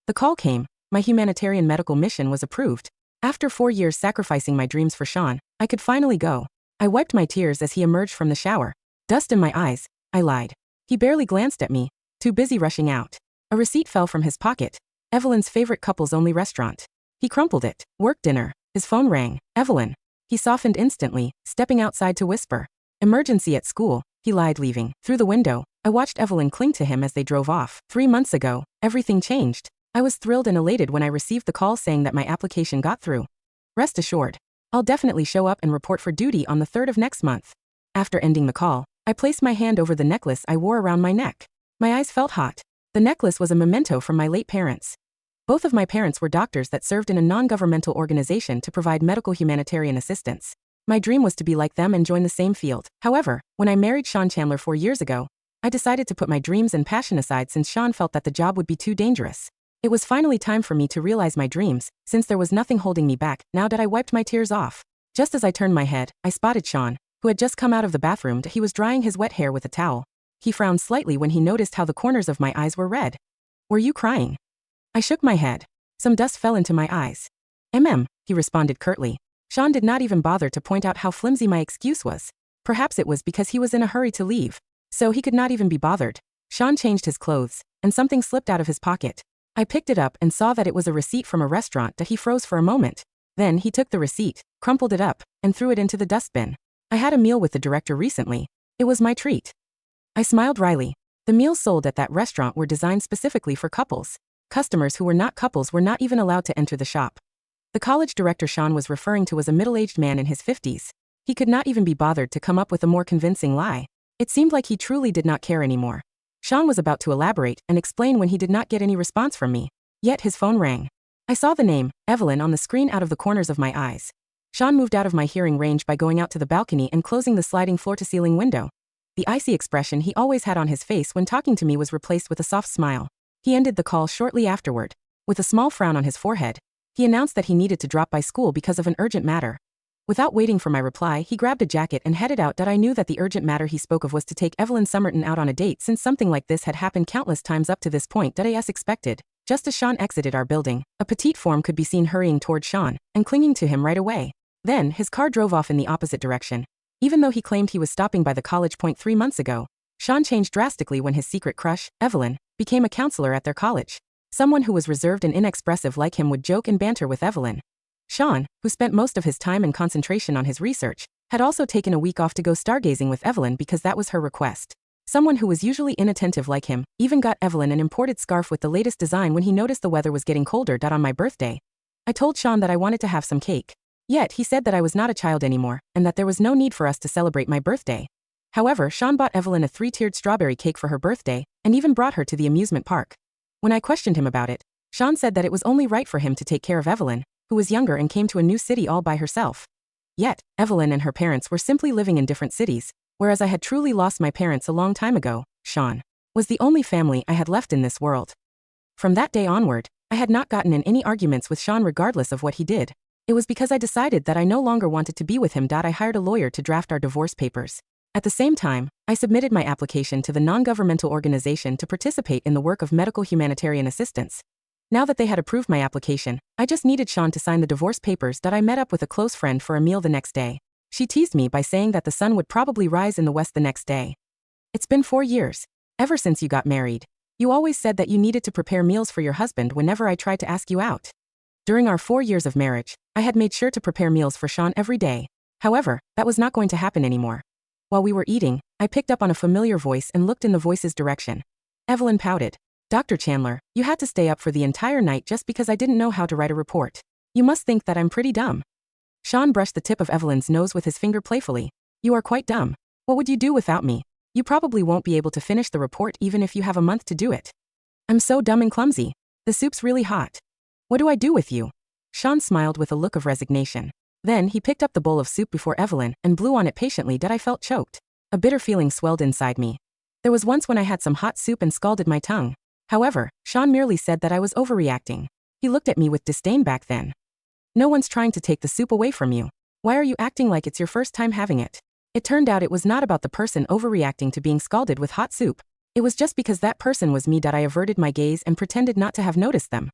The call came. My humanitarian medical mission was approved. After 4 years sacrificing my dreams for Sean, I could finally go. I wiped my tears as he emerged from the shower. Dust in my eyes. I lied. He barely glanced at me, too busy rushing out. A receipt fell from his pocket. Evelyn's favorite couples-only restaurant. He crumpled it. Work dinner. His phone rang. Evelyn. He softened instantly, stepping outside to whisper. Emergency at school. He lied, leaving. Through the window, I watched Evelyn cling to him as they drove off. 3 months ago, everything changed. I was thrilled and elated when I received the call saying that my application got through. Rest assured, I'll definitely show up and report for duty on the 3rd of next month. After ending the call, I placed my hand over the necklace I wore around my neck. My eyes felt hot. The necklace was a memento from my late parents. Both of my parents were doctors that served in a non-governmental organization to provide medical humanitarian assistance. My dream was to be like them and join the same field. However, when I married Sean Chandler 4 years ago, I decided to put my dreams and passion aside since Sean felt that the job would be too dangerous. It was finally time for me to realize my dreams, since there was nothing holding me back now that I wiped my tears off. Just as I turned my head, I spotted Sean, who had just come out of the bathroom. He was drying his wet hair with a towel. He frowned slightly when he noticed how the corners of my eyes were red. Were you crying? I shook my head. Some dust fell into my eyes. He responded curtly. Sean did not even bother to point out how flimsy my excuse was. Perhaps it was because he was in a hurry to leave, so he could not even be bothered. Sean changed his clothes, and something slipped out of his pocket. I picked it up and saw that it was a receipt from a restaurant. He froze for a moment. Then he took the receipt, crumpled it up, and threw it into the dustbin. I had a meal with the director recently. It was my treat. I smiled wryly. The meals sold at that restaurant were designed specifically for couples. Customers who were not couples were not even allowed to enter the shop. The college director Sean was referring to was a middle-aged man in his 50s. He could not even be bothered to come up with a more convincing lie. It seemed like he truly did not care anymore. Sean was about to elaborate and explain when he did not get any response from me. Yet his phone rang. I saw the name, Evelyn, on the screen out of the corners of my eyes. Sean moved out of my hearing range by going out to the balcony and closing the sliding floor-to-ceiling window. The icy expression he always had on his face when talking to me was replaced with a soft smile. He ended the call shortly afterward. With a small frown on his forehead, he announced that he needed to drop by school because of an urgent matter. Without waiting for my reply, he grabbed a jacket and headed out. I knew that the urgent matter he spoke of was to take Evelyn Summerton out on a date, since something like this had happened countless times up to this point. As expected, just as Sean exited our building, a petite form could be seen hurrying toward Sean and clinging to him right away. Then, his car drove off in the opposite direction. Even though he claimed he was stopping by the college point 3 months ago, Sean changed drastically when his secret crush, Evelyn, became a counselor at their college. Someone who was reserved and inexpressive like him would joke and banter with Evelyn. Sean, who spent most of his time and concentration on his research, had also taken a week off to go stargazing with Evelyn because that was her request. Someone who was usually inattentive like him even got Evelyn an imported scarf with the latest design when he noticed the weather was getting colder. On my birthday, I told Sean that I wanted to have some cake. Yet he said that I was not a child anymore and that there was no need for us to celebrate my birthday. However, Sean bought Evelyn a 3-tiered strawberry cake for her birthday and even brought her to the amusement park. When I questioned him about it, Sean said that it was only right for him to take care of Evelyn, who was younger and came to a new city all by herself. Yet, Evelyn and her parents were simply living in different cities, whereas I had truly lost my parents a long time ago. Sean was the only family I had left in this world. From that day onward, I had not gotten in any arguments with Sean regardless of what he did. It was because I decided that I no longer wanted to be with him. I hired a lawyer to draft our divorce papers. At the same time, I submitted my application to the non-governmental organization to participate in the work of medical humanitarian assistance. Now that they had approved my application, I just needed Sean to sign the divorce papers. I met up with a close friend for a meal the next day. She teased me by saying that the sun would probably rise in the west the next day. It's been 4 years. Ever since you got married. You always said that you needed to prepare meals for your husband whenever I tried to ask you out. During our 4 years of marriage, I had made sure to prepare meals for Sean every day. However, that was not going to happen anymore. While we were eating, I picked up on a familiar voice and looked in the voice's direction. Evelyn pouted. Dr. Chandler, you had to stay up for the entire night just because I didn't know how to write a report. You must think that I'm pretty dumb. Sean brushed the tip of Evelyn's nose with his finger playfully. You are quite dumb. What would you do without me? You probably won't be able to finish the report even if you have a month to do it. I'm so dumb and clumsy. The soup's really hot. What do I do with you? Sean smiled with a look of resignation. Then he picked up the bowl of soup before Evelyn and blew on it patiently. I felt choked. A bitter feeling swelled inside me. There was once when I had some hot soup and scalded my tongue. However, Sean merely said that I was overreacting. He looked at me with disdain back then. No one's trying to take the soup away from you. Why are you acting like it's your first time having it? It turned out it was not about the person overreacting to being scalded with hot soup. It was just because that person was me that I averted my gaze and pretended not to have noticed them.